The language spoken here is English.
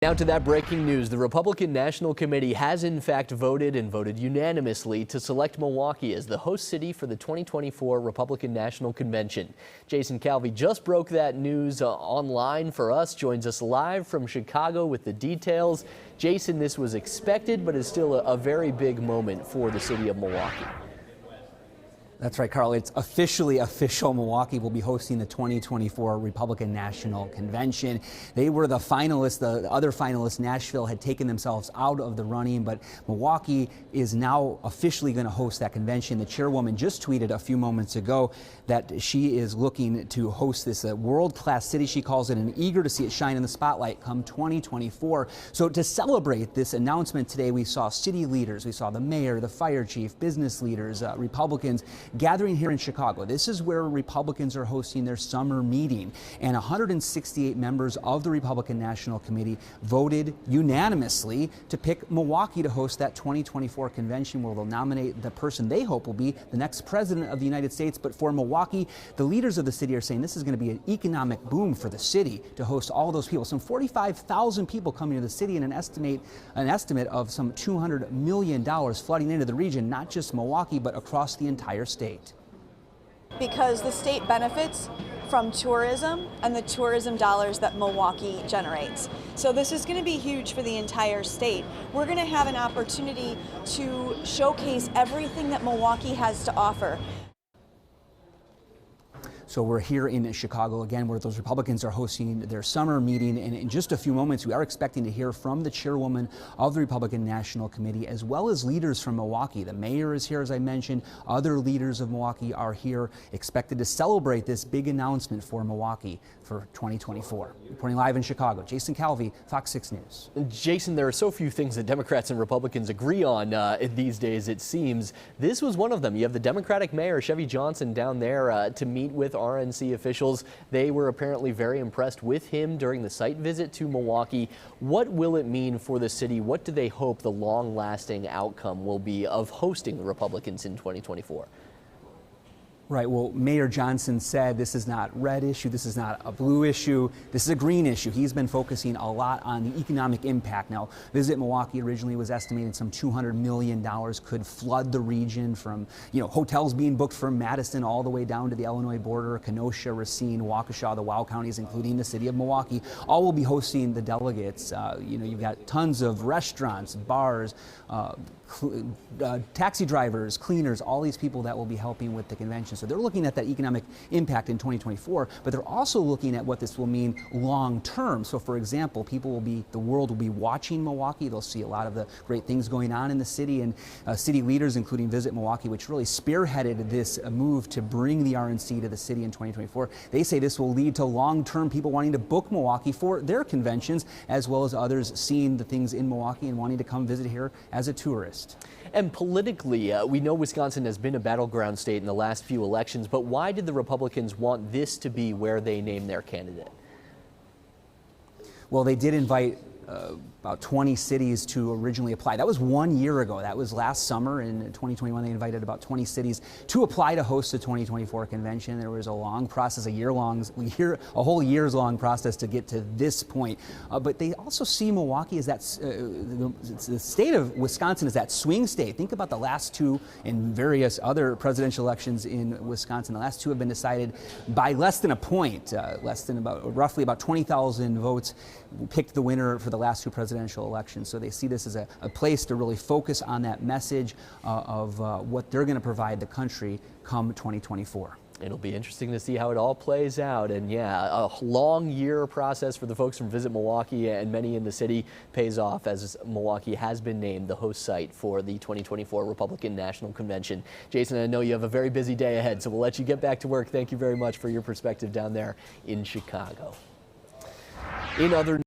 Now to that breaking news. The Republican National Committee has in fact voted unanimously to select Milwaukee as the host city for the 2024 Republican National Convention. Jason Calvi just broke that news online for us, joins us live from Chicago with the details. Jason, this was expected, but is still a very big moment for the city of Milwaukee. That's right, Carl. It's officially official. Milwaukee will be hosting the 2024 Republican National Convention. They were the finalists. The other finalists, Nashville, had taken themselves out of the running, but Milwaukee is now officially going to host that convention. The chairwoman just tweeted a few moments ago that she is looking to host this world-class city, she calls it, and eager to see it shine in the spotlight come 2024. So to celebrate this announcement today, we saw city leaders, we saw the mayor, the fire chief, business leaders, Republicans, gathering here in Chicago. This is where Republicans are hosting their summer meeting, and 168 members of the Republican National Committee voted unanimously to pick Milwaukee to host that 2024 convention, where they'll nominate the person they hope will be the next president of the United States. But for Milwaukee, the leaders of the city are saying this is going to be an economic boom for the city to host all those people. Some 45,000 people coming to the city, and an estimate of some $200 million flooding into the region, not just Milwaukee, but across the entire state. Because the state benefits from tourism and the tourism dollars that Milwaukee generates. So this is going to be huge for the entire state. We're going to have an opportunity to showcase everything that Milwaukee has to offer. So we're here in Chicago again, where those Republicans are hosting their summer meeting, and in just a few moments we are expecting to hear from the chairwoman of the Republican National Committee, as well as leaders from Milwaukee. The mayor is here, as I mentioned. Other leaders of Milwaukee are here, expected to celebrate this big announcement for Milwaukee for 2024. Reporting live in Chicago, Jason Calvi, FOX 6 News. Jason, there are so few things that Democrats and Republicans agree on these days, it seems. This was one of them. You have the Democratic mayor, Chevy Johnson, down there to meet with RNC officials. They were apparently very impressed with him during the site visit to Milwaukee. What will it mean for the city? What do they hope the long-lasting outcome will be of hosting the Republicans in 2024? Right. Well, Mayor Johnson said this is not a red issue, this is not a blue issue, this is a green issue. He's been focusing a lot on the economic impact. Now, Visit Milwaukee originally was estimated some $200 million could flood the region from, hotels being booked from Madison all the way down to the Illinois border, Kenosha, Racine, Waukesha, the Wow counties, including the city of Milwaukee, all will be hosting the delegates. You've got tons of restaurants, bars, taxi drivers, cleaners, all these people that will be helping with the convention. So they're looking at that economic impact in 2024, but they're also looking at what this will mean long term. So for example, the world will be watching Milwaukee. They'll see a lot of the great things going on in the city, and city leaders, including Visit Milwaukee, which really spearheaded this move to bring the RNC to the city in 2024. They say this will lead to long-term people wanting to book Milwaukee for their conventions, as well as others seeing the things in Milwaukee and wanting to come visit here as a tourist. And politically, we know Wisconsin has been a battleground state in the last few elections, but why did the Republicans want this to be where they name their candidate? Well, they did invite about 20 cities to originally apply. That was 1 year ago. That was last summer in 2021. They invited about 20 cities to apply to host the 2024 convention. There was a long process, a whole year's long process to get to this point. But they also see Milwaukee as the state of Wisconsin as that swing state. Think about the last two in various other presidential elections in Wisconsin. The last two have been decided by less than a point, roughly about 20,000 votes picked the winner for the last two presidential elections. So they see this as a place to really focus on that message of what they're going to provide the country come 2024. It'll be interesting to see how it all plays out. And yeah, a long year process for the folks from Visit Milwaukee, and many in the city pays off as Milwaukee has been named the host site for the 2024 Republican National Convention. Jason, I know you have a very busy day ahead, so we'll let you get back to work. Thank you very much for your perspective down there in Chicago. In other